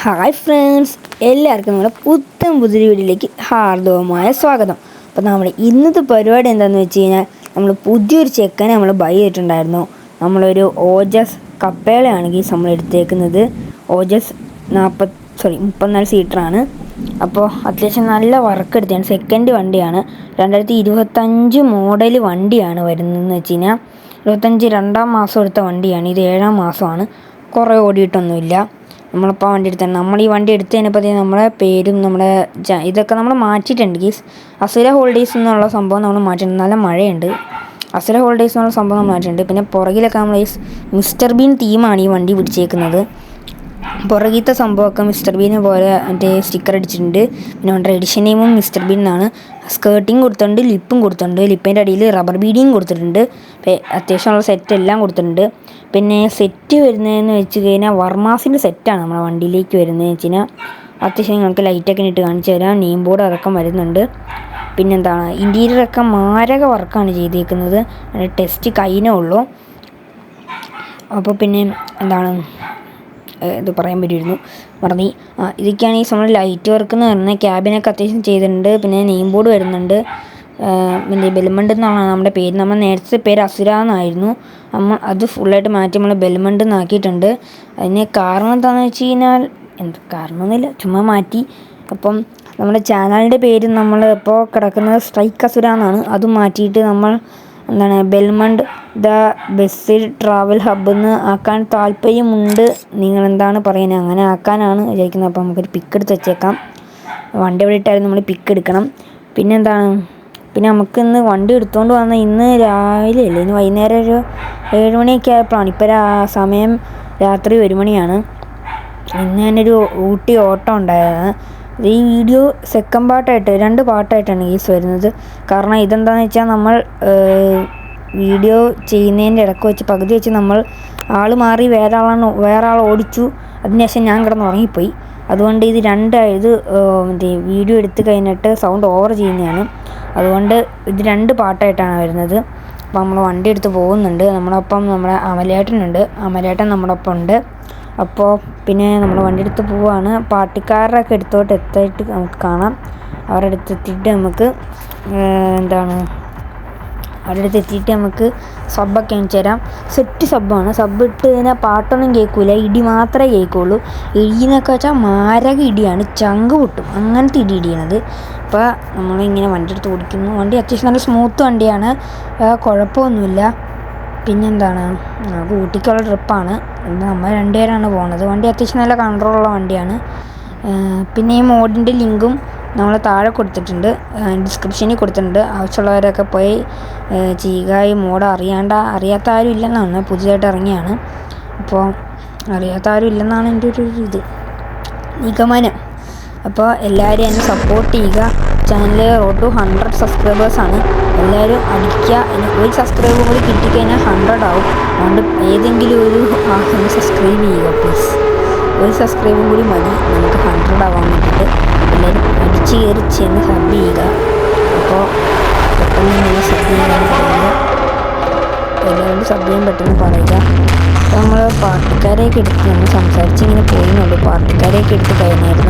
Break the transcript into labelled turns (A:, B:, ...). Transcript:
A: Hi friends, എല്ലാവർക്കും നമ്മുടെ പുതിയ വീഡിയോയിലേക്ക് ഹാർദവമായ സ്വാഗതം. അപ്പോൾ നമ്മുടെ ഇന്നത്തെ പരിപാടി എന്താണെന്ന് വെച്ച് കഴിഞ്ഞാൽ നമ്മൾ പുതിയൊരു ചെക്കനെ നമ്മൾ ബൈ ചെയ്തിട്ടുണ്ടായിരുന്നു. നമ്മളൊരു ഓജസ് കപ്പേളയാണെങ്കിൽ നമ്മൾ എടുത്തേക്കുന്നത് ഓജസ് 34 സീറ്ററാണ്. അപ്പോൾ അത്യാവശ്യം നല്ല വർക്ക് എടുത്തതാണ്. സെക്കൻഡ് വണ്ടിയാണ്, 2025 മോഡൽ വണ്ടിയാണ് വരുന്നതെന്ന് വെച്ച് കഴിഞ്ഞാൽ 25 2-ാം മാസം എടുത്ത വണ്ടിയാണ്. ഇത് 7-ാം മാസമാണ്. കുറേ ഓടിയിട്ടൊന്നുമില്ല. നമ്മളിപ്പോൾ വണ്ടി എടുത്തത് നമ്മൾ ഈ വണ്ടി എടുത്തതിനെപ്പറ്റി നമ്മളെ പേരും നമ്മുടെ ഇതൊക്കെ നമ്മൾ മാറ്റിയിട്ടുണ്ട്. ഗീസ് അസുര ഹോൾഡേഴ്സ് എന്നുള്ള സംഭവം നമ്മൾ മാറ്റിയിട്ടുണ്ട്. നല്ല മഴയുണ്ട്. അസുര ഹോൾഡേഴ്സ് എന്നുള്ള സംഭവം നമ്മൾ മാറ്റിയിട്ടുണ്ട്. പിന്നെ പുറകിലൊക്കെ നമ്മൾ മിസ്റ്റർ ബീൻ തീമാണ് ഈ വണ്ടി പിടിച്ചേക്കുന്നത്. പുറകിലത്തെ സംഭവമൊക്കെ മിസ്റ്റർ ബീനെ പോലെ മറ്റേ സ്റ്റിക്കർ അടിച്ചിട്ടുണ്ട്. പിന്നെ അവൻ്റെ എഡിഷൻ നെയിമും മിസ്റ്റർ ബീൻ എന്നാണ്. സ്കേർട്ടിങ് കൊടുത്തിട്ടുണ്ട്, ലിപ്പും കൊടുത്തിട്ടുണ്ട്. ലിപ്പിൻ്റെ അടിയിൽ റബ്ബർ ബീഡിയും കൊടുത്തിട്ടുണ്ട്. അത്യാവശ്യമുള്ള സെറ്റ് എല്ലാം കൊടുത്തിട്ടുണ്ട്. പിന്നെ സെറ്റ് വരുന്നതെന്ന് വെച്ച് കഴിഞ്ഞാൽ വർമാസിൻ്റെ സെറ്റാണ് നമ്മുടെ വണ്ടിയിലേക്ക് വരുന്നതെന്ന് വെച്ച് കഴിഞ്ഞാൽ. അത്യാവശ്യം നിങ്ങൾക്ക് ലൈറ്റൊക്കെ ഇട്ട് കാണിച്ചു തരാം. നെയിം ബോർഡ് അടക്കം വരുന്നുണ്ട്. പിന്നെന്താണ്, ഇൻറ്റീരിയറൊക്കെ മാരക വർക്കാണ് ചെയ്തേക്കുന്നത്. ടെസ്റ്റ് കഴിഞ്ഞേ ഉള്ളൂ. അപ്പോൾ പിന്നെ എന്താണ് ഇത് പറയാൻ പറ്റുമായിരുന്നു, പറഞ്ഞ് ഇതൊക്കെയാണ് ഈ നമ്മൾ ലൈറ്റ് വർക്ക് എന്ന് പറഞ്ഞാൽ. ക്യാബിനൊക്കെ അത്യാവശ്യം ചെയ്തിട്ടുണ്ട്. പിന്നെ നെയിം ബോർഡ് വരുന്നുണ്ട്. ബെൽമണ്ട് എന്നാണ് നമ്മുടെ പേര്. നമ്മൾ നേരത്തെ പേര് അസുര എന്നായിരുന്നു. നമ്മൾ അത് ഫുള്ളായിട്ട് മാറ്റി നമ്മൾ ബെൽമണ്ട് എന്നാക്കിയിട്ടുണ്ട്. അതിന് കാരണം എന്താണെന്ന് വെച്ച് കഴിഞ്ഞാൽ കാരണമൊന്നുമില്ല, ചുമ്മാ മാറ്റി. അപ്പം നമ്മുടെ ചാനലിൻ്റെ പേര് നമ്മൾ ഇപ്പോൾ കിടക്കുന്നത് സ്ട്രൈക്ക് അസുര എന്നാണ്. അതും മാറ്റിയിട്ട് നമ്മൾ എന്താണ് ബെൽമണ്ട് ദ ബെസ്റ്റ് ട്രാവൽ ഹബ്ബ് എന്ന് ആക്കാൻ താല്പര്യമുണ്ട്. നിങ്ങളെന്താണ് പറയുന്നത്? അങ്ങനെ ആക്കാനാണ് വിചാരിക്കുന്നത്. അപ്പോൾ നമുക്കൊരു പിക്ക് എടുത്ത് വെച്ചേക്കാം. വണ്ടി എവിടെ ഇട്ടാലും നമ്മൾ പിക്ക് എടുക്കണം. പിന്നെന്താണ്, പിന്നെ നമുക്ക് ഇന്ന് വണ്ടി എടുത്തുകൊണ്ട് വന്ന ഇന്ന് രാവിലെ അല്ലേ, ഇന്ന് വൈകുന്നേരം ഒരു 7 മണിയൊക്കെ ആയപ്പോഴാണ്. ഇപ്പോൾ സമയം രാത്രി 1 മണിയാണ്. ഇന്ന് ഞാനൊരു ഊട്ടി ഓട്ടം ഉണ്ടായിരുന്നു. ഈ വീഡിയോ സെക്കൻഡ് പാർട്ടായിട്ട് 2 പാർട്ടായിട്ടാണ് കേസ് വരുന്നത്. കാരണം ഇതെന്താണെന്ന് വെച്ചാൽ നമ്മൾ വീഡിയോ ചെയ്യുന്നതിൻ്റെ ഇടയ്ക്ക് വെച്ച് പകുതി വെച്ച് നമ്മൾ ആൾ മാറി വേറെ ആൾ ഓടിച്ചു. അതിനുശേഷം ഞാൻ കിടന്ന് ഉറങ്ങിപ്പോയി. അതുകൊണ്ട് ഇത് വീഡിയോ എടുത്ത് കഴിഞ്ഞിട്ട് സൗണ്ട് ഓവർ ചെയ്യുന്നതാണ്. അതുകൊണ്ട് ഇത് 2 പാർട്ടായിട്ടാണ് വരുന്നത്. അപ്പോൾ നമ്മൾ വണ്ടി എടുത്ത് പോകുന്നുണ്ട്. നമ്മളൊപ്പം നമ്മുടെ അമലേട്ടനുണ്ട്. അമലേട്ടൻ നമ്മുടെ ഒപ്പം ഉണ്ട്. അപ്പോൾ പിന്നെ നമ്മൾ വണ്ടി എടുത്ത് പോവുകയാണ്. പാർട്ടിക്കാരുടെയൊക്കെ അടുത്തോട്ട് എത്തിയിട്ട് നമുക്ക് കാണാം. അവരുടെ അടുത്ത് എത്തിയിട്ട് നമുക്ക് അവരുടെ അടുത്ത് എത്തിയിട്ട് നമുക്ക് സബ്ബൊക്കെ അണിച്ചു തരാം. സെറ്റ് സബ്ബാണ്. സബ്ബ് ഇട്ട് കഴിഞ്ഞാൽ പാട്ടൊന്നും കേൾക്കില്ല, ഇടി മാത്രമേ കേൾക്കുള്ളൂ. ഇടിയെന്നൊക്കെ വെച്ചാൽ മാരക ഇടിയാണ്, ചങ്ക് പൊട്ടും, അങ്ങനത്തെ ഇടിയണത്. അപ്പോൾ നമ്മളിങ്ങനെ വണ്ടി എടുത്ത് ഓടിക്കുന്നു. വണ്ടി അത്യാവശ്യം നല്ല സ്മൂത്ത് വണ്ടിയാണ്, കുഴപ്പമൊന്നുമില്ല. പിന്നെന്താണ്, ഊട്ടിക്കുള്ള ട്രിപ്പാണ്. നമ്മൾ 2 പേരാണ് പോകുന്നത്. വണ്ടി അത്യാവശ്യം നല്ല കൺട്രോളുള്ള വണ്ടിയാണ്. പിന്നെ ഈ മോഡിൻ്റെ ലിങ്കും നമ്മൾ താഴെ കൊടുത്തിട്ടുണ്ട്, ഡിസ്ക്രിപ്ഷനിൽ കൊടുത്തിട്ടുണ്ട്. ആവശ്യമുള്ളവരൊക്കെ പോയി ചെയ്യുക. ഈ മോഡ് അറിയാത്ത ആരും ഇല്ലെന്നാണ്, പുതിയതായിട്ട് ഇറങ്ങിയാണ്. അപ്പോൾ അറിയാത്ത ആരും ഇല്ലെന്നാണ് എൻ്റെ ഒരു നിഗമനം. അപ്പോൾ എല്ലാവരും എന്നെ സപ്പോർട്ട് ചെയ്യുക. ചാനൽ റോഡ് ടു 100 സബ്സ്ക്രൈബേഴ്സാണ്. എല്ലാവരും അടിക്കുക. ഒരു സബ്സ്ക്രൈബർ കൂടി കിട്ടിക്കഴിഞ്ഞാൽ 100 ആവും. അതുകൊണ്ട് ഏതെങ്കിലും ഒരു സബ്സ്ക്രൈബ് ചെയ്യുക പ്ലീസ്. ഒരു സബ്സ്ക്രൈബും കൂടി മതി നമുക്ക് 100 ആവാൻ വേണ്ടിയിട്ട്. എല്ലാവരും അടിച്ച് കയറി ചെന്ന് സബ് ചെയ്യുക. അപ്പോൾ പെട്ടെന്ന് നിങ്ങൾ സബ് ചെയ്യാൻ പറയുക. എല്ലാവരും സബ് ചെയ്യാൻ പെട്ടെന്ന് പറയുക. അപ്പോൾ നമ്മൾ പാർട്ടിക്കാരെയൊക്കെ എടുത്ത് നമ്മൾ സംസാരിച്ചിങ്ങനെ പോകുന്നുള്ളൂ. പാർട്ടിക്കാരെയൊക്കെ എടുത്ത് കഴിഞ്ഞായിരുന്നു.